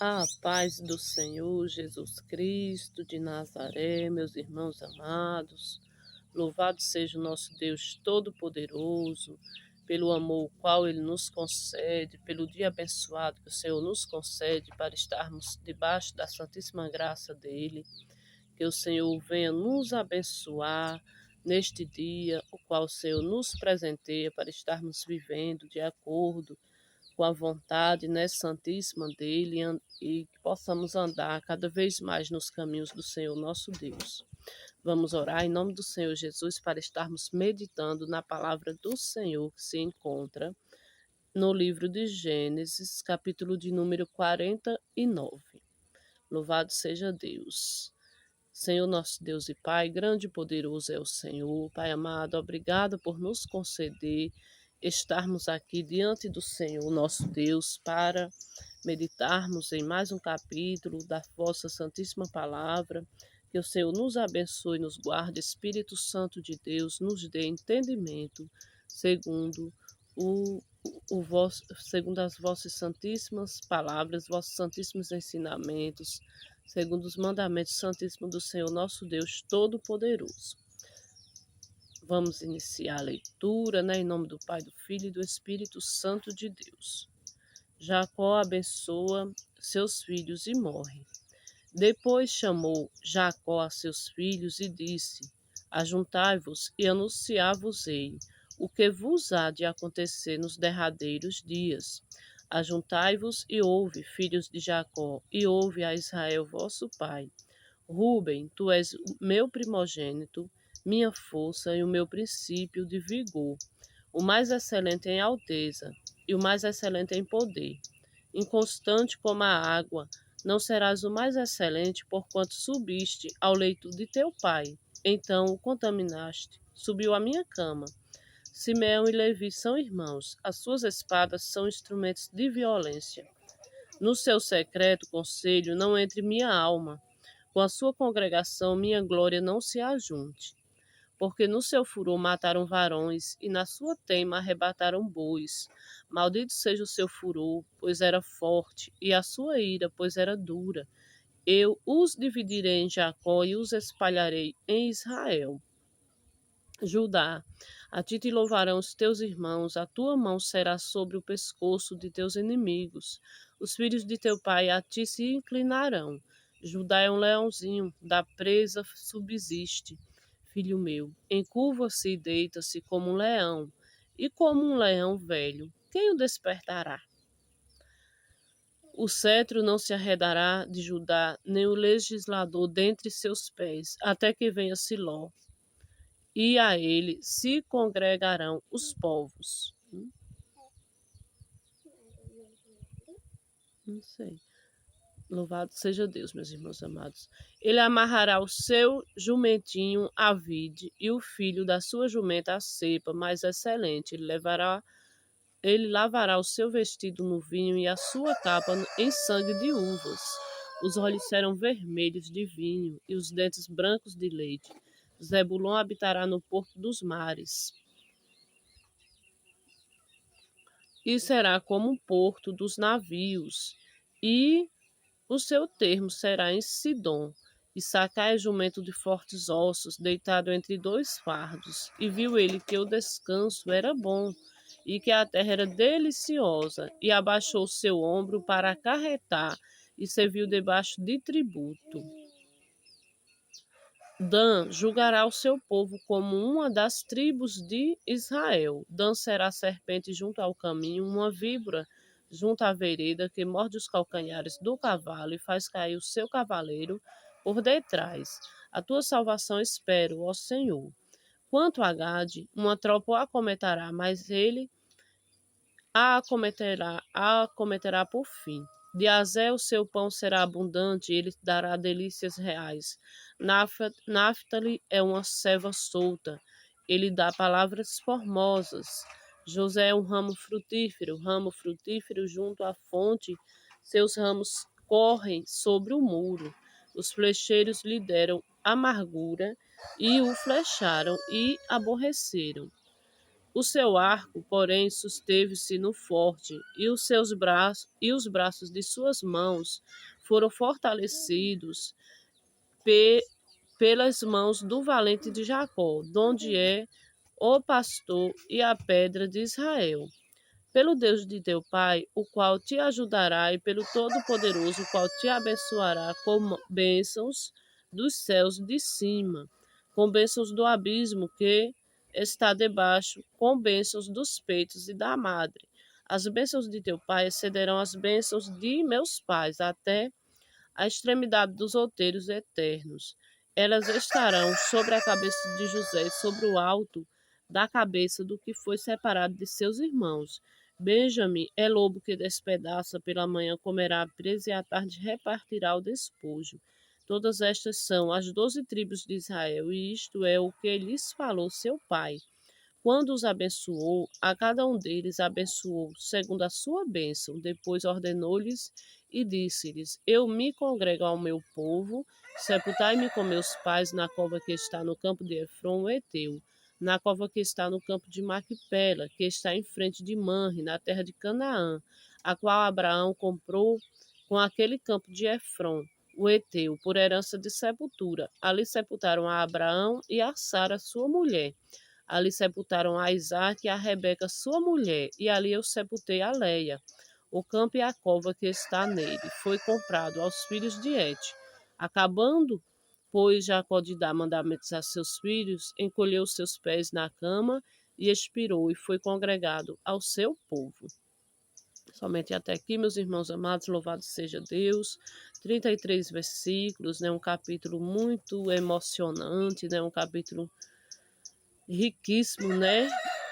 A paz do Senhor Jesus Cristo de Nazaré, meus irmãos amados, louvado seja o nosso Deus Todo-Poderoso, pelo amor qual Ele nos concede, pelo dia abençoado que o Senhor nos concede para estarmos debaixo da santíssima graça dEle, que o Senhor venha nos abençoar neste dia, o qual o Senhor nos presenteia para estarmos vivendo de acordo com a vontade, né, santíssima dele e que possamos andar cada vez mais nos caminhos do Senhor nosso Deus. Vamos orar em nome do Senhor Jesus para estarmos meditando na palavra do Senhor que se encontra no livro de Gênesis, capítulo de número 49. Louvado seja Deus. Senhor nosso Deus e Pai, grande e poderoso é o Senhor. Pai amado, obrigado por nos conceder estarmos aqui diante do Senhor nosso Deus para meditarmos em mais um capítulo da vossa Santíssima Palavra. Que o Senhor nos abençoe e nos guarde, Espírito Santo de Deus, nos dê entendimento segundo segundo as vossas santíssimas palavras, vossos santíssimos ensinamentos, segundo os mandamentos santíssimos do Senhor nosso Deus Todo-Poderoso. Vamos iniciar a leitura, né, em nome do Pai, do Filho e do Espírito Santo de Deus. Jacó abençoa seus filhos e morre. Depois chamou Jacó a seus filhos e disse: Ajuntai-vos e anunciar-vos-ei o que vos há de acontecer nos derradeiros dias. Ajuntai-vos e ouve, filhos de Jacó, e ouve a Israel vosso pai. Ruben, tu és o meu primogênito, minha força e o meu princípio de vigor, o mais excelente em alteza e o mais excelente em poder. Inconstante como a água, não serás o mais excelente, porquanto subiste ao leito de teu pai. Então o contaminaste, subiu à minha cama. Simeão e Levi são irmãos, as suas espadas são instrumentos de violência. No seu secreto conselho não entre minha alma, com a sua congregação minha glória não se ajunte. Porque no seu furor mataram varões, e na sua teima arrebataram bois. Maldito seja o seu furor, pois era forte, e a sua ira, pois era dura. Eu os dividirei em Jacó e os espalharei em Israel. Judá, a ti te louvarão os teus irmãos, a tua mão será sobre o pescoço de teus inimigos. Os filhos de teu pai a ti se inclinarão. Judá é um leãozinho, da presa subsiste. Filho meu, encurva-se e deita-se como um leão, e como um leão velho, quem o despertará? O cetro não se arredará de Judá, nem o legislador dentre seus pés, até que venha Siló, e a ele se congregarão os povos. Não sei. Louvado seja Deus, meus irmãos amados. Ele amarrará o seu jumentinho à vide e o filho da sua jumenta à cepa mais excelente. Ele lavará o seu vestido no vinho e a sua capa em sangue de uvas. Os olhos serão vermelhos de vinho e os dentes brancos de leite. Zebulon habitará no porto dos mares e será como um porto dos navios, e o seu termo será em Sidom. Issacar é jumento de fortes ossos, deitado entre dois fardos, e viu ele que o descanso era bom, e que a terra era deliciosa, e abaixou seu ombro para acarretar, e serviu debaixo de tributo. Dan julgará o seu povo como uma das tribos de Israel. Dan será serpente junto ao caminho, uma víbora junto à vereda que morde os calcanhares do cavalo e faz cair o seu cavaleiro por detrás. A tua salvação espero, ó Senhor. Quanto a Gade, uma tropa o acometerá, mas ele a acometerá por fim. De Azel o seu pão será abundante, e ele dará delícias reais. Naphtali é uma serva solta, ele dá palavras formosas. José é um ramo frutífero junto à fonte, seus ramos correm sobre o muro. Os flecheiros lhe deram amargura, e o flecharam e aborreceram. O seu arco, porém, susteve-se no forte, e os braços de suas mãos foram fortalecidos pe, pelas mãos do valente de Jacó, donde é o pastor e a pedra de Israel. Pelo Deus de teu pai, o qual te ajudará, e pelo Todo-Poderoso, o qual te abençoará com bênçãos dos céus de cima, com bênçãos do abismo que está debaixo, com bênçãos dos peitos e da madre. As bênçãos de teu pai excederão as bênçãos de meus pais, até a extremidade dos outeiros eternos. Elas estarão sobre a cabeça de José e sobre o alto da cabeça do que foi separado de seus irmãos. Benjamim é lobo que despedaça, pela manhã comerá a presa e à tarde repartirá o despojo. Todas estas são as 12 tribos de Israel, e isto é o que lhes falou seu pai. Quando os abençoou, a cada um deles abençoou segundo a sua bênção. Depois ordenou-lhes e disse-lhes: Eu me congrego ao meu povo, sepultai-me com meus pais na cova que está no campo de Efron, o Eteu, na cova que está no campo de Maquipela, que está em frente de Manre, na terra de Canaã, a qual Abraão comprou com aquele campo de Efron, o Eteu, por herança de sepultura. Ali sepultaram a Abraão e a Sara, sua mulher. Ali sepultaram a Isaque e a Rebeca, sua mulher, e ali eu sepultei a Leia. O campo e a cova que está nele foi comprado aos filhos de Et. Acabando, pois, Jacó de dar mandamentos a seus filhos, encolheu seus pés na cama e expirou, e foi congregado ao seu povo. Somente até aqui, meus irmãos amados, louvado seja Deus. 33 versículos, né? Um capítulo muito emocionante, né? Um capítulo riquíssimo, né,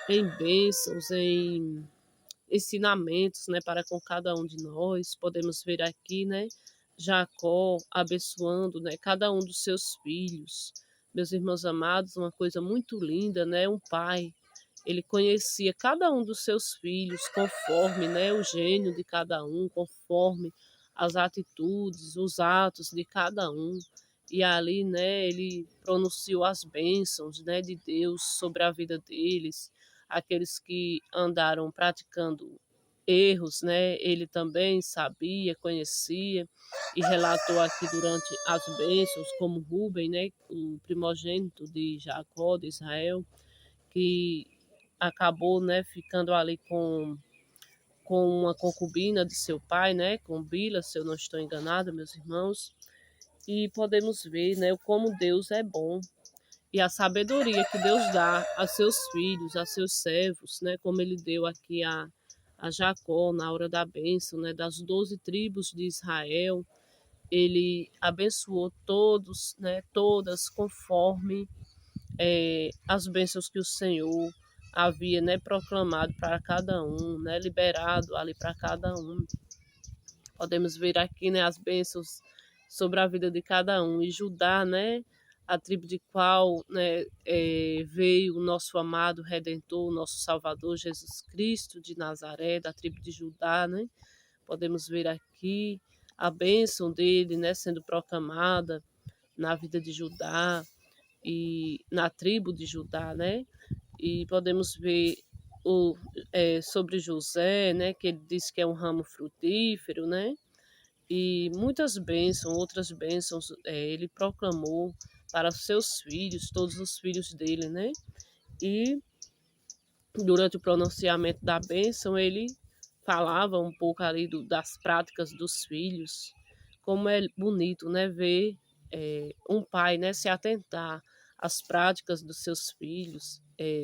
em bênçãos, em ensinamentos, né, para com cada um de nós. Podemos ver aqui, né, Jacó abençoando, né, cada um dos seus filhos. Meus irmãos amados, uma coisa muito linda, né, um pai, ele conhecia cada um dos seus filhos conforme, né, o gênio de cada um, conforme as atitudes, os atos de cada um. E ali, né, ele pronunciou as bênçãos, né, de Deus sobre a vida deles, aqueles que andaram praticando erros, né, ele também sabia, conhecia e relatou aqui durante as bênçãos, como Rúben, né, o primogênito de Jacó, de Israel, que acabou, né, ficando ali com uma concubina de seu pai, né, com Bila, se eu não estou enganada, meus irmãos. E podemos ver, né, como Deus é bom e a sabedoria que Deus dá a seus filhos, a seus servos, né, como ele deu aqui a Jacó na hora da bênção, né, das 12 tribos de Israel. Ele abençoou todos, né, todas conforme as bênçãos que o Senhor havia, né, proclamado para cada um, né, liberado ali para cada um. Podemos ver aqui, né, as bênçãos sobre a vida de cada um. E Judá, né, a tribo de qual, né, veio o nosso amado Redentor, o nosso Salvador Jesus Cristo de Nazaré, da tribo de Judá, né? Podemos ver aqui a bênção dele, né, sendo proclamada na vida de Judá e na tribo de Judá, né? E podemos ver sobre José, né, que ele diz que é um ramo frutífero, né? E muitas bênçãos, outras bênçãos, ele proclamou para os seus filhos, todos os filhos dele, né? E durante o pronunciamento da bênção, ele falava um pouco ali das práticas dos filhos, como é bonito, né, ver um pai, né, se atentar às práticas dos seus filhos,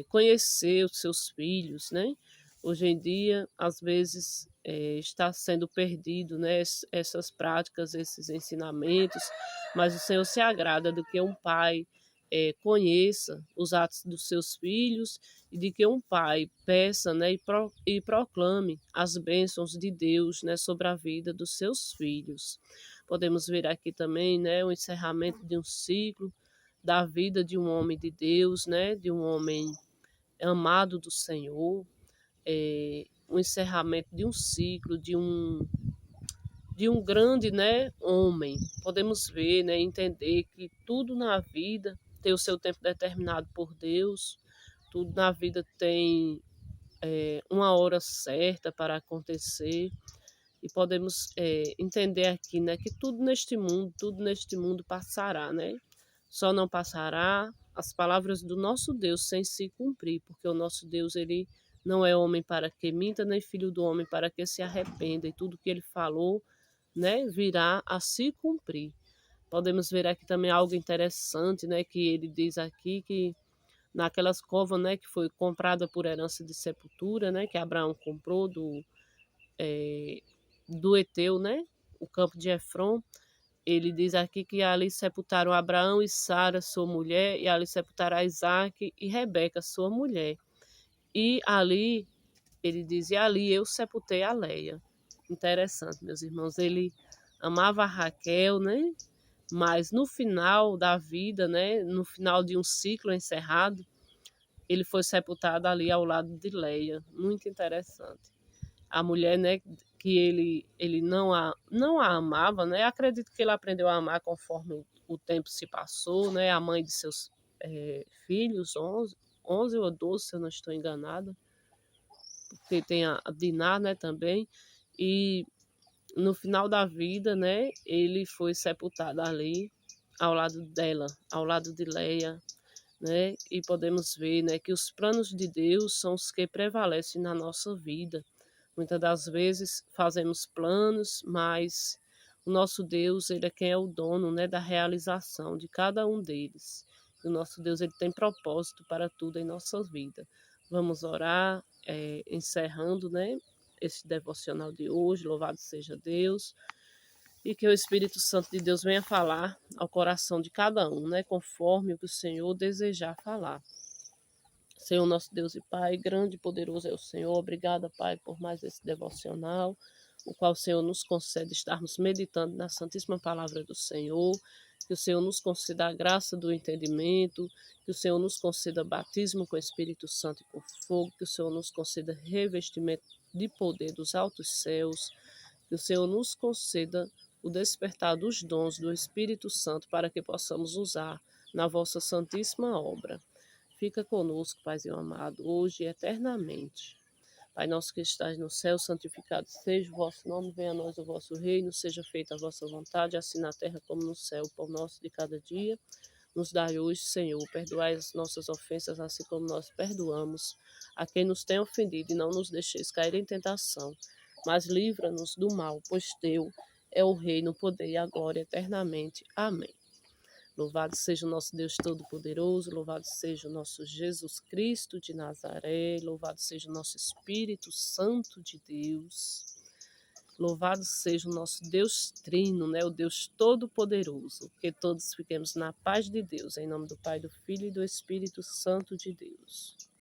conhecer os seus filhos, né? Hoje em dia, às vezes, está sendo perdido, né, essas práticas, esses ensinamentos, mas o Senhor se agrada do que um pai conheça os atos dos seus filhos e de que um pai peça, né, e proclame as bênçãos de Deus, né, sobre a vida dos seus filhos. Podemos ver aqui também, né, o encerramento de um ciclo da vida de um homem de Deus, né, de um homem amado do Senhor, o encerramento de um ciclo, de um grande, né, homem. Podemos ver, né, entender que tudo na vida tem o seu tempo determinado por Deus, tudo na vida tem uma hora certa para acontecer. E podemos entender aqui, né, que tudo neste mundo passará, né? Só não passará as palavras do nosso Deus sem se cumprir, porque o nosso Deus, ele não é homem para que minta, nem filho do homem para que se arrependa, e tudo que ele falou, né, virá a se cumprir. Podemos ver aqui também algo interessante, né, que ele diz aqui que naquelas covas, né, que foi comprada por herança de sepultura, né, que Abraão comprou eh, do Eteu, né, o campo de Efron. Ele diz aqui que ali sepultaram Abraão e Sara, sua mulher, e ali sepultaram Isaac e Rebeca, sua mulher. E ali, ele diz, e ali eu sepultei a Leia. Interessante, meus irmãos, ele amava a Raquel, né? Mas no final da vida, né, no final de um ciclo encerrado, ele foi sepultado ali ao lado de Leia. Muito interessante. A mulher, né, que ele não a amava, né? Acredito que ele aprendeu a amar conforme o tempo se passou, né? A mãe de seus filhos, 11 ou 12, se eu não estou enganada, porque tem a Diná, né, também. E no final da vida, né, ele foi sepultado ali ao lado dela, ao lado de Leia, né? E podemos ver, né, que os planos de Deus são os que prevalecem na nossa vida. Muitas das vezes fazemos planos, mas o nosso Deus, ele é quem é o dono, né, da realização de cada um deles. E o nosso Deus, ele tem propósito para tudo em nossa vida. Vamos orar, encerrando, né, esse devocional de hoje. Louvado seja Deus. E que o Espírito Santo de Deus venha falar ao coração de cada um, né, conforme o que o Senhor desejar falar. Senhor, nosso Deus e Pai, grande e poderoso é o Senhor. Obrigada, Pai, por mais esse devocional, o qual o Senhor nos concede estarmos meditando na Santíssima Palavra do Senhor. Que o Senhor nos conceda a graça do entendimento, que o Senhor nos conceda batismo com o Espírito Santo e com fogo, que o Senhor nos conceda revestimento de poder dos altos céus, que o Senhor nos conceda o despertar dos dons do Espírito Santo para que possamos usar na vossa santíssima obra. Fica conosco, Paizinho amado, hoje e eternamente. Pai nosso que estás no céu, santificado seja o vosso nome, venha a nós o vosso reino, seja feita a vossa vontade, assim na terra como no céu. O pão nosso de cada dia nos dai hoje, Senhor. Perdoai as nossas ofensas, assim como nós perdoamos a quem nos tem ofendido, e não nos deixeis cair em tentação, mas livra-nos do mal, pois teu é o reino, o poder e a glória eternamente. Amém. Louvado seja o nosso Deus Todo-Poderoso, louvado seja o nosso Jesus Cristo de Nazaré, louvado seja o nosso Espírito Santo de Deus, louvado seja o nosso Deus Trino, né, o Deus Todo-Poderoso. Que todos fiquemos na paz de Deus, em nome do Pai, do Filho e do Espírito Santo de Deus.